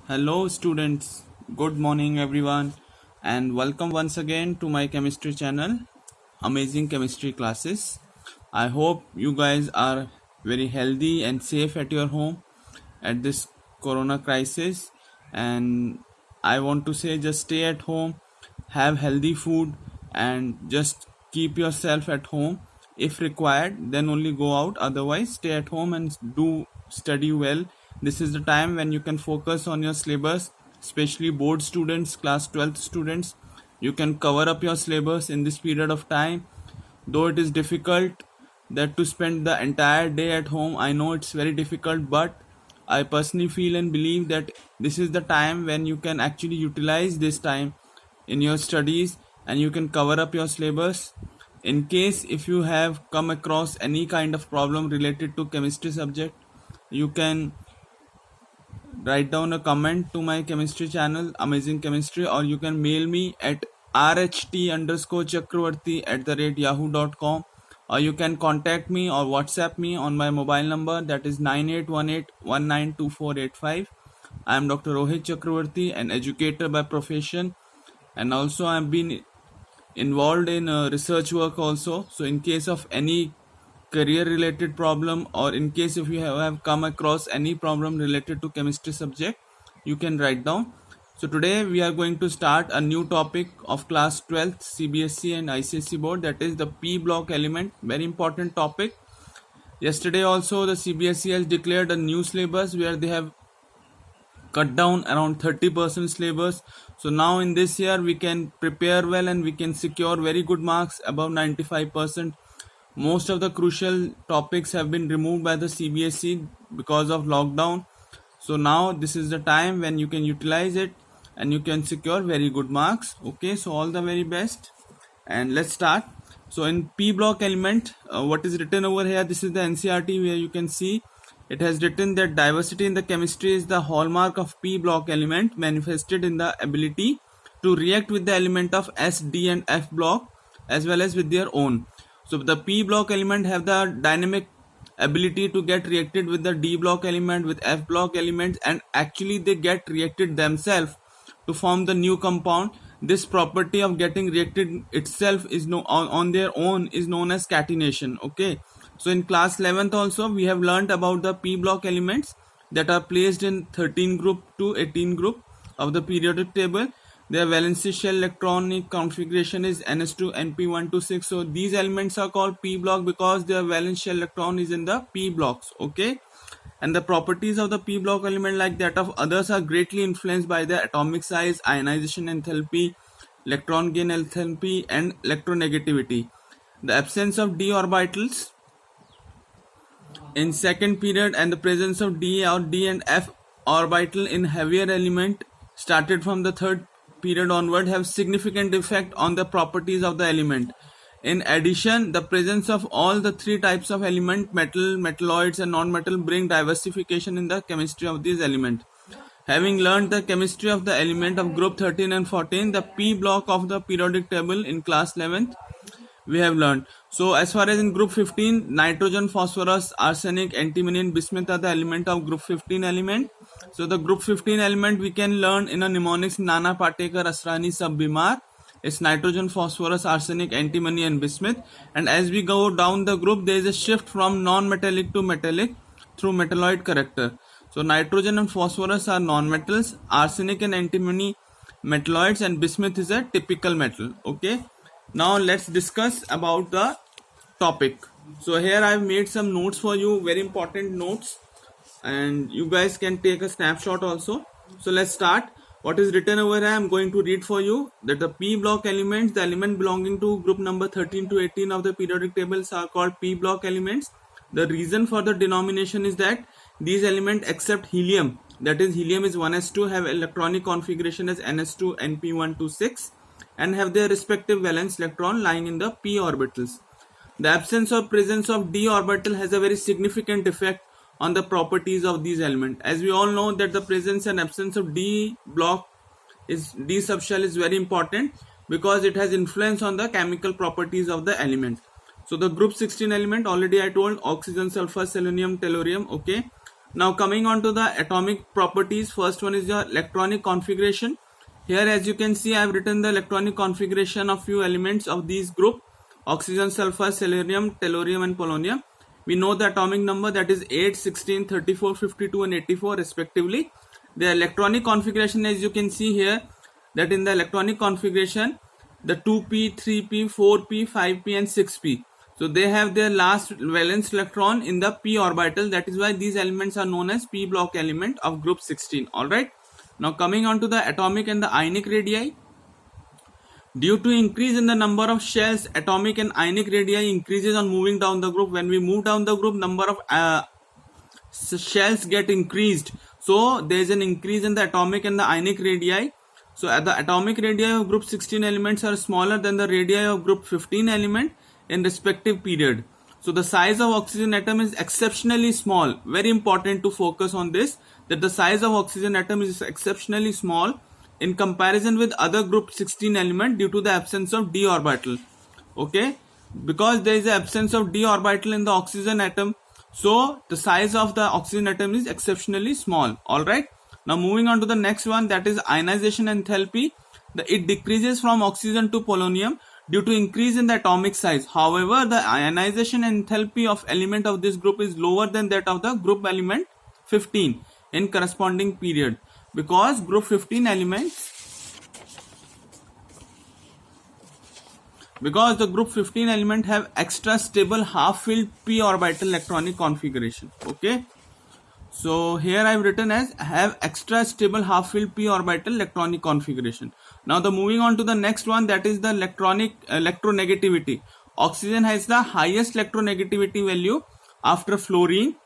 Hello, students. Good morning, everyone, and welcome once again to my chemistry channel, Amazing Chemistry Classes. I hope you guys are very healthy and safe at your home at this corona crisis. And I want to say just stay at home, have healthy food, and just keep yourself at home. If required, then only go out. Otherwise, stay at home and do study well. This is the time when you can focus on your syllabus, especially board students, class 12th students. You can cover up your syllabus in this period of time. Though it is difficult that to spend the entire day at home, I know it's very difficult, but I personally feel and believe that this is the time when you can actually utilize this time in your studies and you can cover up your syllabus. In case if you have come across any kind of problem related to chemistry subject, you can write down a comment to my chemistry channel Amazing Chemistry, or you can mail me at rht_chakravarti@yahoo.com, or you can contact me or WhatsApp me on my mobile number, that is 9818192485. I am Dr. Rohit Chakravarti, an educator by profession, and also I have been involved in research work also. So in case of any career related problem, or in case if you have come across any problem related to chemistry subject, you can write down. So today we are going to start a new topic of class 12th CBSE and ICSE board, that is the P block element. Very important topic. Yesterday also the CBSE has declared a new syllabus where they have cut down around 30% syllabus. So now in this year we can prepare well and we can secure very good marks above 95%. Most of the crucial topics have been removed by the CBSE because of lockdown. So now this is the time when you can utilize it and you can secure very good marks. Okay, so all the very best, and let's start. So in P block element, what is written over here, this is the NCERT, where you can see it has written that diversity in the chemistry is the hallmark of P block element, manifested in the ability to react with the element of S, D and F block as well as with their own. So the P block element have the dynamic ability to get reacted with the D block element, with F block elements, and actually they get reacted themselves to form the new compound. This property of getting reacted itself is on their own is known as catenation. Okay, so in class 11th also we have learned about the P block elements that are placed in 13 group to 18 group of the periodic table. Their valency shell electronic configuration is ns2 np126. So these elements are called P block because their valence shell electron is in the P blocks. Okay, and the properties of the P block element, like that of others, are greatly influenced by the atomic size, ionization enthalpy, electron gain enthalpy and electronegativity. The absence of d orbitals in second period and the presence of d or d and f orbital in heavier element started from the third period onward have significant effect on the properties of the element. In addition, the presence of all the three types of element, metal, metalloids and non-metal, bring diversification in the chemistry of these elements. Having learned the chemistry of the element of group 13 and 14, the P block of the periodic table in class 11th we have learned. So as far as in group 15, nitrogen, phosphorus, arsenic, antimony and bismuth are the element of group 15 element. So the group 15 element we can learn in a mnemonics: Nana Patekar Asrani Sab Bimar. It's nitrogen, phosphorus, arsenic, antimony and bismuth. And as we go down the group, there is a shift from non-metallic to metallic through metalloid character. So nitrogen and phosphorus are non-metals, arsenic and antimony metalloids, and bismuth is a typical metal. Okay, now let's discuss about the topic. So here I've made some notes for you, very important notes, and you guys can take a snapshot also. So let's start. What is written over here, I'm going to read for you, that the P block elements, the element belonging to group number 13 to 18 of the periodic tables, are called P block elements. The reason for the denomination is that these elements, except helium, that is helium is 1s2, have electronic configuration as ns2 np126 and have their respective valence electron lying in the p orbitals. The absence or presence of d orbital has a very significant effect on the properties of these elements. As we all know that the presence and absence of d block is d subshell is very important because it has influence on the chemical properties of the element. So the group 16 element, already I told, oxygen, sulfur, selenium, tellurium. Okay, Now coming on to the atomic properties, first one is the electronic configuration. Here as you can see I have written the electronic configuration of few elements of these group: oxygen, sulfur, selenium, tellurium and polonium. We know the atomic number, that is 8, 16, 34, 52 and 84 respectively. The electronic configuration, as you can see here, that in the electronic configuration the 2p, 3p, 4p, 5p and 6p, so they have their last valence electron in the p orbital. That is why these elements are known as p block element of group 16. Alright, now coming on to the atomic and the ionic radii. Due to increase in the number of shells, atomic and ionic radii increases on moving down the group. When we move down the group, number of shells get increased, so there is an increase in the atomic and the ionic radii. So the atomic radii of group 16 elements are smaller than the radii of group 15 element in respective period. So the size of oxygen atom is exceptionally small. Very important to focus on this, that the size of oxygen atom is exceptionally small in comparison with other group 16 element due to the absence of d orbital. Okay, because there is the absence of d orbital in the oxygen atom, so the size of the oxygen atom is exceptionally small. Alright, now moving on to the next one, that is ionization enthalpy. It decreases from oxygen to polonium due to increase in the atomic size. However, the ionization enthalpy of element of this group is lower than that of the group element 15 in corresponding period, because group 15 elements, because the group 15 element have extra stable half filled p orbital electronic configuration. Okay, so here I have written as have extra stable half filled p orbital electronic configuration. Now the moving on to the next one, that is the electronegativity. Oxygen has the highest electronegativity value after fluorine,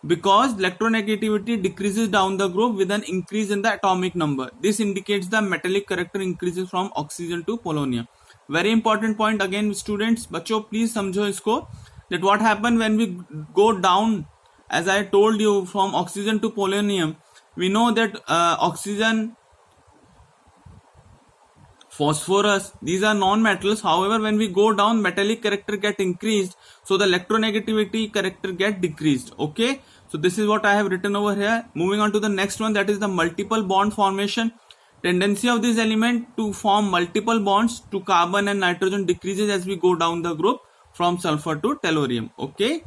because electronegativity decreases down the group with an increase in the atomic number. This indicates the metallic character increases from oxygen to polonium. Very important point again students, बच्चों please समझो इसको, that what happen when we go down, as I told you, from oxygen to polonium. We know that oxygen, phosphorus, these are non-metals. However, when we go down, metallic character get increased, so the electronegativity character get decreased. Okay, so this is what I have written over here. Moving on to the next one, that is the multiple bond formation. Tendency of this element to form multiple bonds to carbon and nitrogen decreases as we go down the group from sulfur to tellurium. Okay,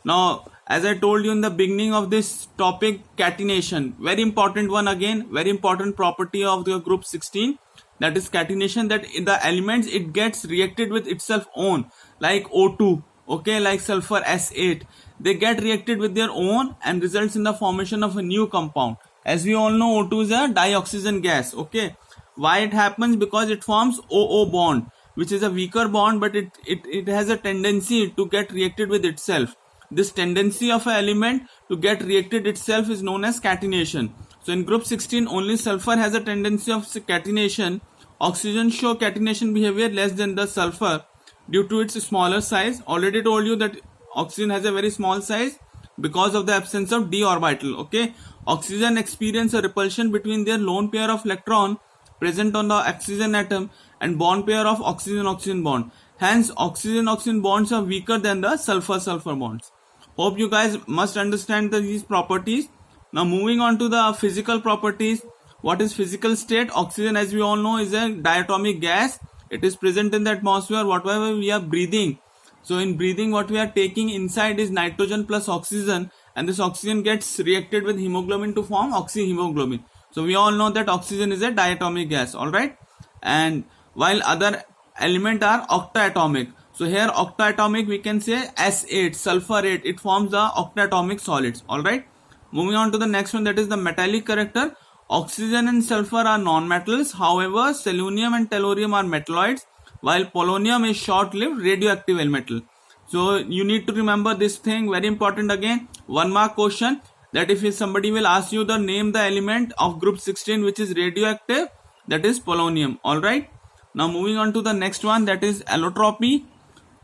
now as I told you in the beginning of this topic, catenation, very important one again, very important property of the group 16, that is catenation, that in the elements it gets reacted with itself own, like O2, okay, like sulfur S8, they get reacted with their own and results in the formation of a new compound. As we all know, O2 is a dioxygen gas. Okay, why it happens? Because it forms OO bond, which is a weaker bond, but it has a tendency to get reacted with itself. This tendency of an element to get reacted itself is known as catenation. So in group 16 only sulfur has a tendency of catenation. Oxygen show catenation behavior less than the sulfur due to its smaller size. Already told you that oxygen has a very small size because of the absence of d orbital. Okay, oxygen experience a repulsion between their lone pair of electron present on the oxygen atom and bond pair of oxygen-oxygen bond. Hence, oxygen-oxygen bonds are weaker than the sulfur-sulfur bonds. Hope you guys must understand these properties. Now moving on to the physical properties. What is physical state? Oxygen, as we all know, is a diatomic gas. It is present in the atmosphere whatever we are breathing. So in breathing, what we are taking inside is nitrogen plus oxygen, and this oxygen gets reacted with hemoglobin to form oxyhemoglobin. So we all know that oxygen is a diatomic gas. Alright, and while other elements are octaatomic. So here octaatomic, we can say S8, sulfur 8, it forms the octaatomic solids. Alright, moving on to the next one, that is the metallic character. Oxygen and sulfur are non-metals. However, selenium and tellurium are metalloids, while polonium is short-lived radioactive metal. So you need to remember this thing, very important again. 1 mark question, that if somebody will ask you the name the element of group 16 which is radioactive, that is polonium. Alright, now moving on to the next one, that is allotropy.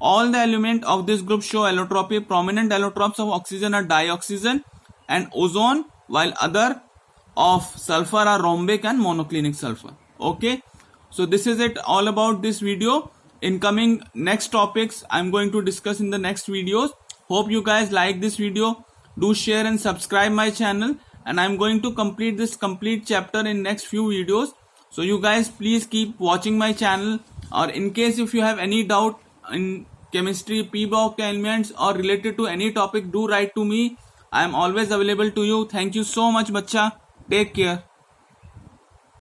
All the elements of this group show allotropy. Prominent allotropes of oxygen are dioxygen and ozone, while other of sulfur are rhombic and monoclinic sulfur. Okay, so this is it all about this video. In coming next topics I'm going to discuss in the next videos. Hope you guys like this video. do share and subscribe my channel, and I'm going to complete this complete chapter in next few videos. So you guys please keep watching my channel, or in case if you have any doubt in chemistry, p-block elements or related to any topic, do write to me. I am always available to you. Thank you so much, bacha. Take care.